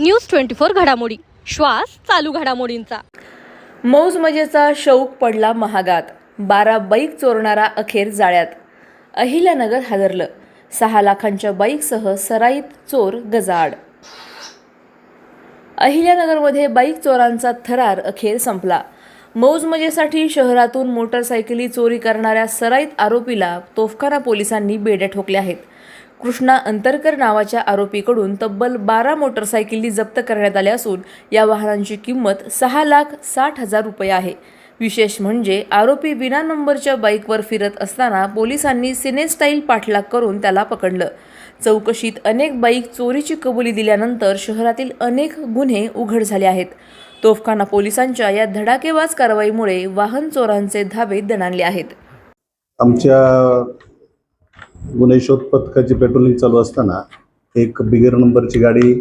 News 24 घडामोडी, श्वास चालू घडामोडींचा। मौज मजेचा शौक पडला महागात, 12 बाईक चोरणारा अखेर जाळ्यात। अहिल्यानगर हादरलं, 6 लाखांच्या बाईकसह सराईत चोर गजाआड। अहिल्यानगरमध्ये बाईक चोरांचा थरार अखेर संपला। मौज मजेसाठी शहरातून मोटरसायकली चोरी करणाऱ्या सराईत आरोपीला तोफखाना पोलिसांनी बेड्या ठोकल्या आहेत। कृष्णा अंतरकर नावाच्या आरोपीकडून तब्बल 12 मोटरसायकली जप्त करण्यात आल्या असून या वाहनांची किंमत 6,60,000 रुपये आहे। विशेष म्हणजे आरोपी विना नंबरच्या बाईकवर फिरत असताना पोलिसांनी सिनेस्टाईल पाठलाग करून त्याला पकडलं। चौकशीत अनेक बाईक चोरीची कबुली दिल्यानंतर शहरातील अनेक गुन्हे उघड झाले आहेत। तोफखाना पोलिसांच्या या धडाकेबाज कारवाईमुळे वाहन चोरांचे धाबे दणाणले आहेत। आमच्या गुन्हे शोध पथकाची पेट्रोलिंग चालू असताना एक बिगर नंबरची गाडी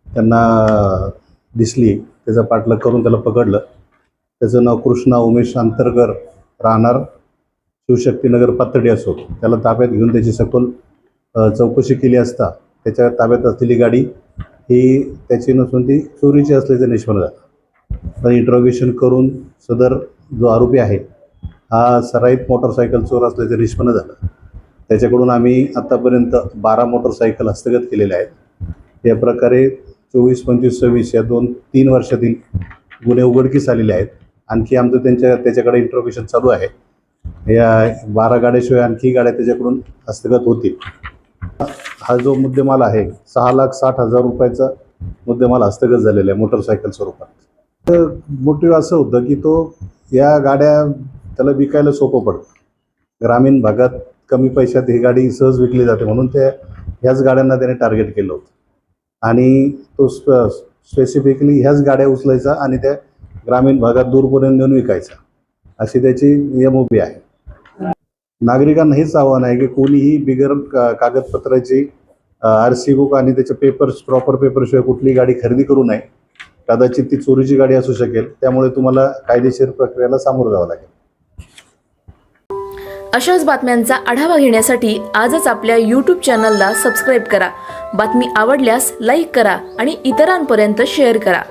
त्यांना दिसली। त्याचा पाठलाग करून त्याला पकडलं। त्याचं नाव कृष्णा उमेश अंतरकर, राहणार शिवशक्तीनगर पाथर्डी असो। त्याला ताब्यात घेऊन त्याची सखोल चौकशी केली असता त्याच्या ताब्यात असलेली गाडी ही त्याची नसून ती चोरीची असल्याचं निष्पन्न झालं। तर इंट्रोगेशन करून सदर जो आरोपी आहे हा सराईत मोटरसायकल चोर असल्याचं निष्पन्न झालं। त्याच्याकडून आम्ही आतापर्यंत 12 मोटरसायकल हस्तगत केलेल्या आहेत। या प्रकारे 24, 25, 26 या 2-3 वर्षातील गुन्हे उघडकीस आलेले आहेत। आणखी आमचं त्याच्याकडे इंट्रोगेशन चालू आहे। या 12 गाड्याशिवाय आणखी गाड्या त्याच्याकडून हस्तगत होतील। हा जो मुद्देमाल आहे 6,60,000 रुपयाचा मुद्देमाल हस्तगत झालेला आहे मोटरसायकल स्वरूपात। तर मोटिव्ह असं होतं की तो या गाड्या त्याला विकायला सोपं पडतं। ग्रामीण भागात कमी पैशात ही गाडी सहज विकली जाते म्हणून ह्याच गाड्यांना त्याने टार्गेट केलं होतं आणि तो स्पेसिफिकली ह्याच गाड्या उचलायचा आणि त्या ग्रामीण भागात दूरपर्यंत नेऊन विकायचा, अशी त्याची MOP आहे। नागरिकांना हेच आव्हान आहे की कोणीही बिगर कागदपत्राची RC बुक आणि त्याचे पेपर्स, प्रॉपर पेपरशिवाय कुठली गाडी खरेदी करू नये। कदाचित ती चोरीची गाडी असू शकेल, त्यामुळे तुम्हाला कायदेशीर प्रक्रियेला सामोरं जावं लागेल। अशाच बातम्यांचा आढावा घेण्यासाठी आजच आपल्या YouTube चॅनलला सबस्क्राईब करा। बातमी आवडल्यास लाईक करा आणि इतरांपर्यंत शेअर करा।